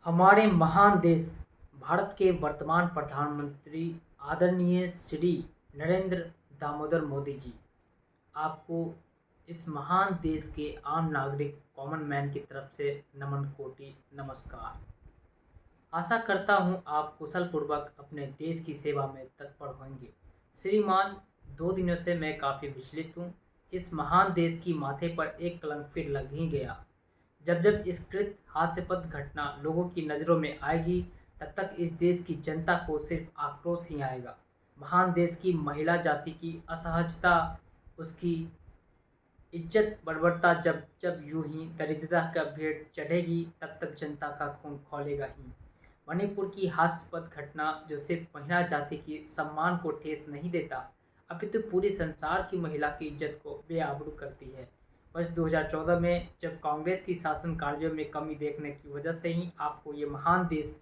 हमारे महान देश भारत के वर्तमान प्रधानमंत्री आदरणीय श्री नरेंद्र दामोदर मोदी जी, आपको इस महान देश के आम नागरिक कॉमन मैन की तरफ से नमन कोटि नमस्कार। आशा करता हूं आप कुशल पूर्वक अपने देश की सेवा में तत्पर होंगे। श्रीमान, 2 दिनों से मैं काफ़ी विचलित हूं। इस महान देश की माथे पर एक कलंक फिर लग ही गया। जब जब इस कृत हास्यास्पद घटना लोगों की नज़रों में आएगी, तब तक इस देश की जनता को सिर्फ आक्रोश ही आएगा। महान देश की महिला जाति की असहजता, उसकी इज्जत बर्बरता जब जब यूं ही दरिद्रता का भेंट चढ़ेगी, तब तब जनता का खून खौलेगा ही। मणिपुर की हास्यास्पद घटना जो सिर्फ महिला जाति की सम्मान को ठेस नहीं देता, अपितु पूरे संसार की महिला की इज्जत को बेआबरू करती है। वर्ष 2014 में जब कांग्रेस की शासन कार्यों में कमी देखने की वजह से ही आपको ये महान देश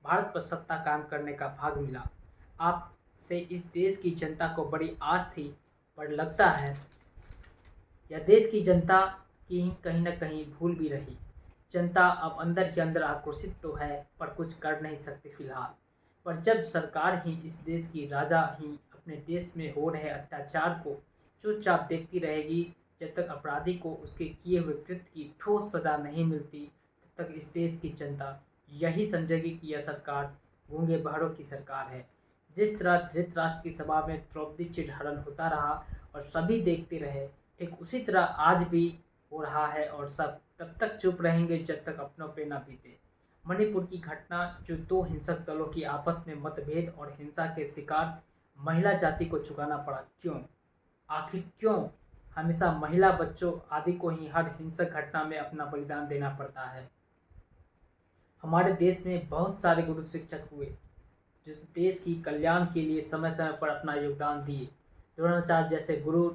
भारत पर सत्ता कायम करने का भाग मिला। आपसे इस देश की जनता को बड़ी आस थी, पर लगता है यह देश की जनता की कहीं न कहीं भूल भी रही। जनता अब अंदर ही अंदर आक्रोशित तो है, पर कुछ कर नहीं सकती फिलहाल। पर जब सरकार ही इस देश की राजा ही अपने देश में हो रहे अत्याचार को चुपचाप देखती रहेगी, जब तक अपराधी को उसके किए हुए कृत्य की ठोस सज़ा नहीं मिलती, तब तक इस देश की जनता यही समझेगी कि यह सरकार गूंगे बहरों की सरकार है। जिस तरह धृतराष्ट्र की सभा में द्रौपदी चिरहरण होता रहा और सभी देखते रहे, ठीक उसी तरह आज भी हो रहा है और सब तब तक चुप रहेंगे जब तक अपनों पे न बीते। मणिपुर की घटना, जो 2 हिंसक दलों की आपस में मतभेद और हिंसा के शिकार महिला जाति को चुकाना पड़ा, क्यों? आखिर क्यों हमेशा महिला, बच्चों आदि को ही हर हिंसक घटना में अपना बलिदान देना पड़ता है? हमारे देश में बहुत सारे गुरु शिक्षक हुए जो देश की कल्याण के लिए समय समय पर अपना योगदान दिए। द्रोणाचार्य जैसे गुरु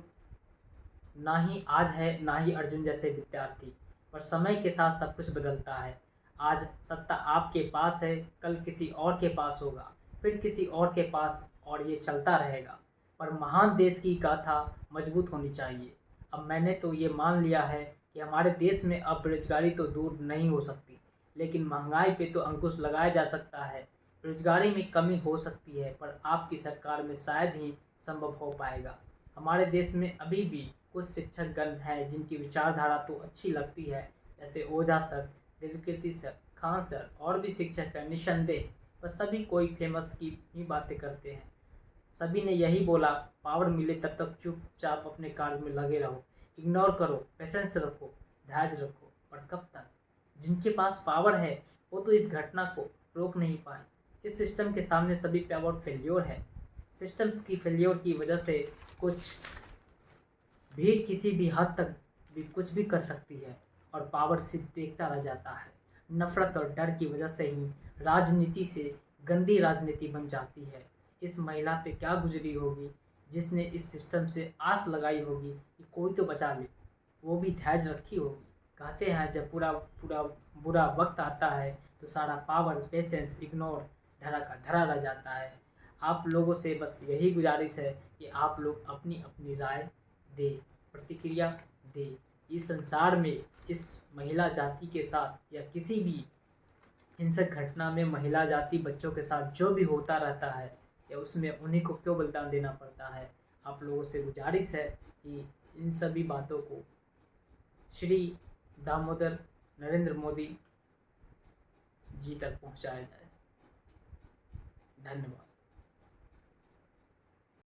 ना ही आज है, ना ही अर्जुन जैसे विद्यार्थी। पर समय के साथ सब कुछ बदलता है। आज सत्ता आपके पास है, कल किसी और के पास होगा, फिर किसी और के पास, और ये चलता रहेगा। पर महान देश की गाथा मजबूत होनी चाहिए। अब मैंने तो ये मान लिया है कि हमारे देश में अब बेरोजगारी तो दूर नहीं हो सकती, लेकिन महंगाई पे तो अंकुश लगाया जा सकता है। बेरोजगारी में कमी हो सकती है, पर आपकी सरकार में शायद ही संभव हो पाएगा। हमारे देश में अभी भी कुछ शिक्षकगण हैं जिनकी विचारधारा तो अच्छी लगती है, जैसे ओझा sir, Devkirti sir, Khan sir और भी शिक्षक हैं निस्संदेह। पर सभी कोई फेमस की ही बातें करते हैं। सभी ने यही बोला, पावर मिले तब तक चुपचाप अपने कार्य में लगे रहो, इग्नोर करो, पेशेंस रखो, धैर्य रखो। पर कब तक? जिनके पास पावर है वो तो इस घटना को रोक नहीं पाए। इस सिस्टम के सामने सभी पावर फेल्योर है। सिस्टम्स की फेल्योर की वजह से कुछ भीड़ किसी भी हद तक भी कुछ भी कर सकती है और पावर सिर्फ देखता रह जाता है। नफरत और डर की वजह से ही राजनीति से गंदी राजनीति बन जाती है। इस महिला पे क्या गुजरी होगी जिसने इस सिस्टम से आस लगाई होगी कि कोई तो बचा ले, वो भी धैर्य रखी होगी। कहते हैं जब पूरा पूरा बुरा वक्त आता है तो सारा पावर, पेशेंस, इग्नोर धरा का धरा रह जाता है। आप लोगों से बस यही गुजारिश है कि आप लोग अपनी अपनी राय दे, प्रतिक्रिया दे। इस संसार में इस महिला जाति के साथ या किसी भी हिंसक घटना में महिला जाति बच्चों के साथ जो भी होता रहता है, या उसमें उन्हीं को क्यों बलिदान देना पड़ता है? आप लोगों से गुजारिश है कि इन सभी बातों को श्री दामोदर नरेंद्र मोदी जी तक पहुंचाया जाए। धन्यवाद।